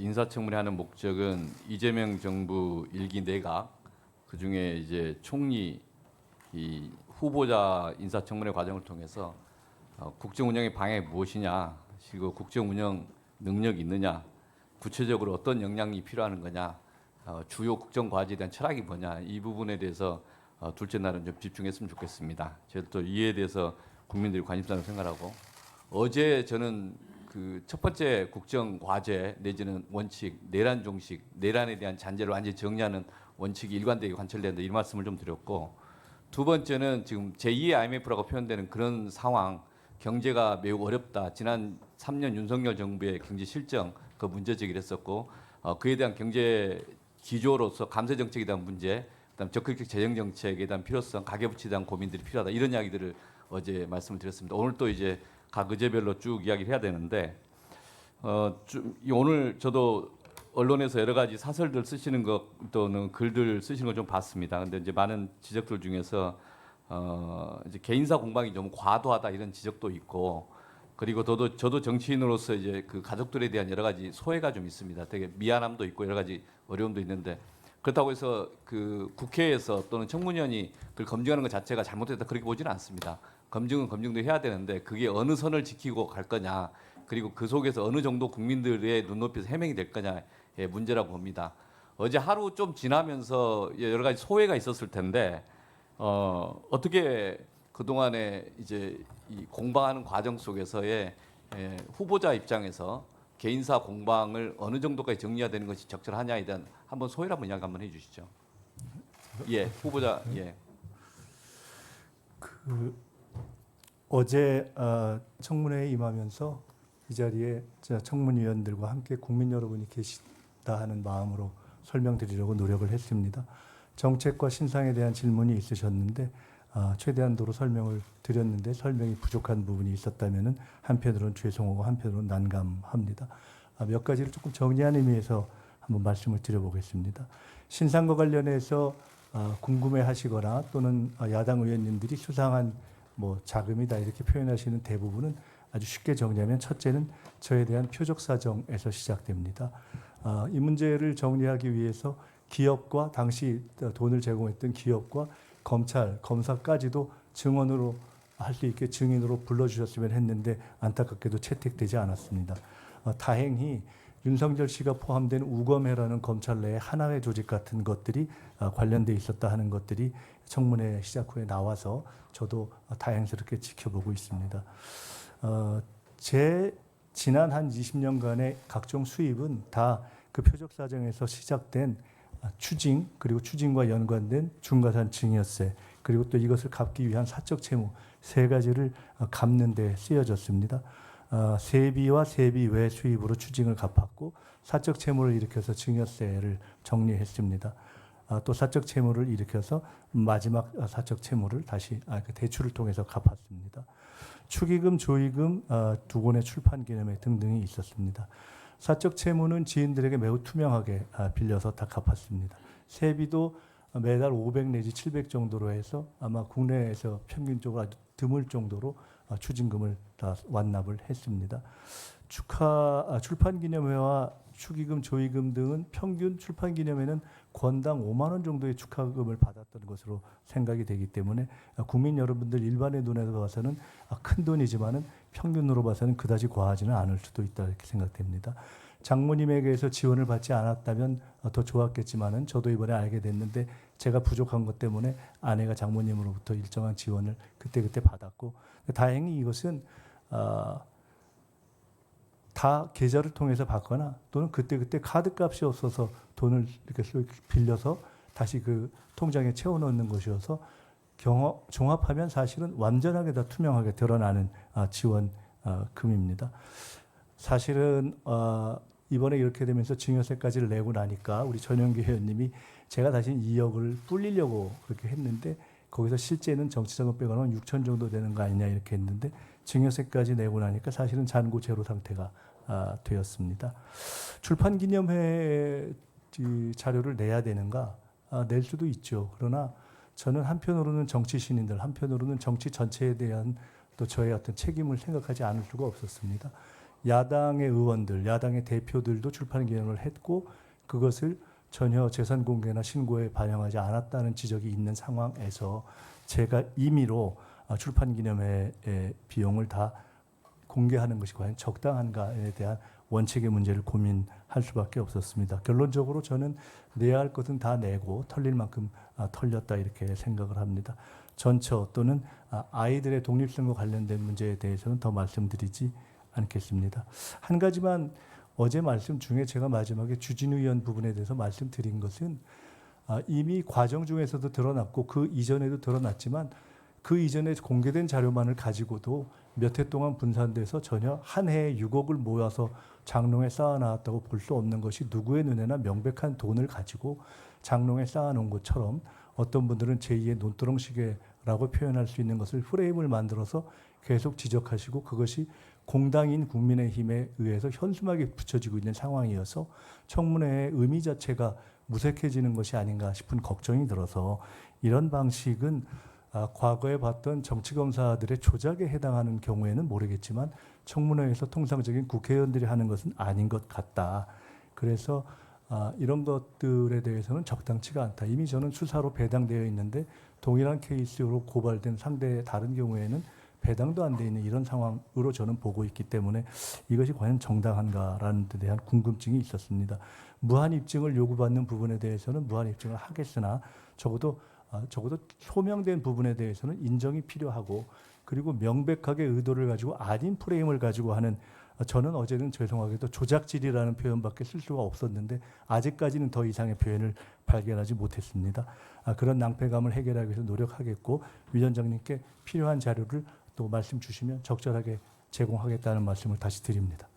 인사청문회 하는 목적은 이재명 정부 일기 내각 그중에 이제 총리 이 후보자 인사청문회 과정을 통해서 국정 운영의 방향이 무엇이냐, 그리고 국정 운영 능력이 있느냐, 구체적으로 어떤 역량이 필요한 거냐, 주요 국정 과제에 대한 철학이 뭐냐, 이 부분에 대해서 둘째 날은 좀 집중했으면 좋겠습니다. 저도 또 이에 대해서 국민들이 관심사를 생각하고, 어제 저는 그 첫 번째 국정 과제 내지는 원칙, 내란 종식, 내란에 대한 잔재를 완전히 정리하는 원칙이 일관되게 관철된다, 이 말씀을 좀 드렸고, 두 번째는 지금 제2의 IMF라고 표현되는 그런 상황, 경제가 매우 어렵다. 지난 3년 윤석열 정부의 경제 실정 그 문제 제기를 했었고, 그에 대한 경제 기조로서 감세 정책에 대한 문제, 그다음 적극적 재정 정책에 대한 필요성, 가계부채에 대한 고민들이 필요하다, 이런 이야기들을 어제 말씀을 드렸습니다. 오늘 또 이제 각 의제별로 쭉 이야기를 해야 되는데, 오늘 저도 언론에서 여러 가지 사설들 쓰시는 것 또는 글들 쓰시는 걸 좀 봤습니다. 근데 이제 많은 지적들 중에서 이제 개인사 공방이 좀 과도하다, 이런 지적도 있고, 그리고 저도 정치인으로서 이제 그 가족들에 대한 여러 가지 소외가 좀 있습니다. 되게 미안함도 있고 여러 가지 어려움도 있는데, 그렇다고 해서 그 국회에서 또는 청문위원이 그걸 검증하는 것 자체가 잘못됐다, 그렇게 보지는 않습니다. 검증은 검증도 해야 되는데 그게 어느 선을 지키고 갈 거냐, 그리고 그 속에서 어느 정도 국민들의 눈높이에서 해명이 될 거냐의 문제라고 봅니다. 어제 하루 좀 지나면서 여러 가지 소외가 있었을 텐데, 어떻게 그동안에 이제 이 공방하는 과정 속에서의 후보자 입장에서 개인사 공방을 어느 정도까지 정리해야 되는 것이 적절하냐에 대한 한번 소회를 한번 이야기 한번 해주시죠. 예, 후보자. 예. 어제 청문회에 임하면서 이 자리에 청문위원들과 함께 국민 여러분이 계시다 하는 마음으로 설명드리려고 노력을 했습니다. 정책과 신상에 대한 질문이 있으셨는데 최대한도로 설명을 드렸는데, 설명이 부족한 부분이 있었다면 한편으로는 죄송하고 한편으로는 난감합니다. 몇 가지를 조금 정리하는 의미에서 한번 말씀을 드려보겠습니다. 신상과 관련해서 궁금해하시거나 또는 야당 의원님들이 수상한 자금이다 이렇게 표현하시는 대부분은 아주 쉽게 정리하면, 첫째는 저에 대한 표적 사정에서 시작됩니다. 이 문제를 정리하기 위해서 기업과 당시 돈을 제공했던 기업과 검찰, 검사까지도 증언으로 할 수 있게 증인으로 불러주셨으면 했는데 안타깝게도 채택되지 않았습니다. 다행히 윤석열 씨가 포함된 우검회라는 검찰 내의 하나회 조직 같은 것들이 관련돼 있었다 하는 것들이 청문회 시작 후에 나와서 저도 다행스럽게 지켜보고 있습니다. 제 지난 한 20년간의 각종 수입은 다 그 표적 사정에서 시작된 추징, 그리고 추징과 연관된 중과산 증여세, 그리고 또 이것을 갚기 위한 사적 채무, 세 가지를 갚는 데 쓰여졌습니다. 세비와 세비 외 수입으로 추징을 갚았고, 사적 채무를 일으켜서 증여세를 정리했습니다. 또 사적 채무를 일으켜서 마지막 사적 채무를 다시 그 대출을 통해서 갚았습니다. 축의금, 조의금, 두 권의 출판 기념회 등등이 있었습니다. 사적 채무는 지인들에게 매우 투명하게 빌려서 다 갚았습니다. 세비도 매달 500 내지 700 정도로 해서 아마 국내에서 평균적으로 아주 드물 정도로 추징금을 다 완납을 했습니다. 출판기념회와 축의금, 조의금 등은 평균 출판기념회는 권당 5만 원 정도의 축하금을 받았던 것으로 생각이 되기 때문에 국민 여러분들 일반의 눈에서 봐서는 큰 돈이지만은 평균으로 봐서는 그다지 과하지는 않을 수도 있다 이렇게 생각됩니다. 장모님에게서 지원을 받지 않았다면 더 좋았겠지만은 저도 이번에 알게 됐는데, 제가 부족한 것 때문에 아내가 장모님으로부터 일정한 지원을 그때그때 받았고, 다행히 이것은 다 계좌를 통해서 받거나 또는 그때그때 카드값이 없어서 돈을 이렇게 빌려서 다시 그 통장에 채워넣는 것이어서 종합하면 사실은 완전하게 다 투명하게 드러나는 지원금입니다. 사실은 이번에 이렇게 되면서 증여세까지를 내고 나니까 우리 전영기 의원님이 제가 다시 2억을 불리려고 그렇게 했는데, 거기서 실제는 정치자금 빼고는 6천 정도 되는 거 아니냐 이렇게 했는데, 증여세까지 내고 나니까 사실은 잔고 제로 상태가 되었습니다. 출판기념회 자료를 내야 되는가? 낼 수도 있죠. 그러나 저는 한편으로는 정치 신인들, 한편으로는 정치 전체에 대한 또 저의 어떤 책임을 생각하지 않을 수가 없었습니다. 야당의 의원들, 야당의 대표들도 출판 기념을 했고 그것을 전혀 재산 공개나 신고에 반영하지 않았다는 지적이 있는 상황에서 제가 임의로 출판 기념회의 비용을 다 공개하는 것이 과연 적당한가에 대한 원칙의 문제를 고민할 수밖에 없었습니다. 결론적으로 저는 내야 할 것은 다 내고 털릴 만큼 털렸다 이렇게 생각을 합니다. 전처 또는 아이들의 독립성과 관련된 문제에 대해서는 더 말씀드리지 않겠습니다. 한 가지만 어제 말씀 중에 제가 마지막에 주진우 의원 부분에 대해서 말씀드린 것은 이미 과정 중에서도 드러났고 그 이전에도 드러났지만 그 이전에 공개된 자료만을 가지고도 몇 해 동안 분산돼서 전혀 한 해에 6억을 모아서 장롱에 쌓아놨다고 볼 수 없는 것이 누구의 눈에나 명백한 돈을 가지고 장롱에 쌓아놓은 것처럼 어떤 분들은 제2의 논두렁시계라고 표현할 수 있는 것을 프레임을 만들어서 계속 지적하시고 그것이 공당인 국민의힘에 의해서 현수막이 붙여지고 있는 상황이어서 청문회의 의미 자체가 무색해지는 것이 아닌가 싶은 걱정이 들어서 이런 방식은 과거에 봤던 정치검사들의 조작에 해당하는 경우에는 모르겠지만 청문회에서 통상적인 국회의원들이 하는 것은 아닌 것 같다. 그래서 이런 것들에 대해서는 적당치가 않다. 이미 저는 수사로 배당되어 있는데 동일한 케이스로 고발된 상대 다른 경우에는 배당도 안 돼 있는 이런 상황으로 저는 보고 있기 때문에 이것이 과연 정당한가라는 데 대한 궁금증이 있었습니다. 무한 입증을 요구받는 부분에 대해서는 무한 입증을 하겠으나 적어도 소명된 부분에 대해서는 인정이 필요하고 그리고 명백하게 의도를 가지고 아닌 프레임을 가지고 하는 저는 어제는 죄송하게도 조작질이라는 표현밖에 쓸 수가 없었는데 아직까지는 더 이상의 표현을 발견하지 못했습니다. 그런 낭패감을 해결하기 위해서 노력하겠고 위원장님께 필요한 자료를 또 말씀 주시면 적절하게 제공하겠다는 말씀을 다시 드립니다.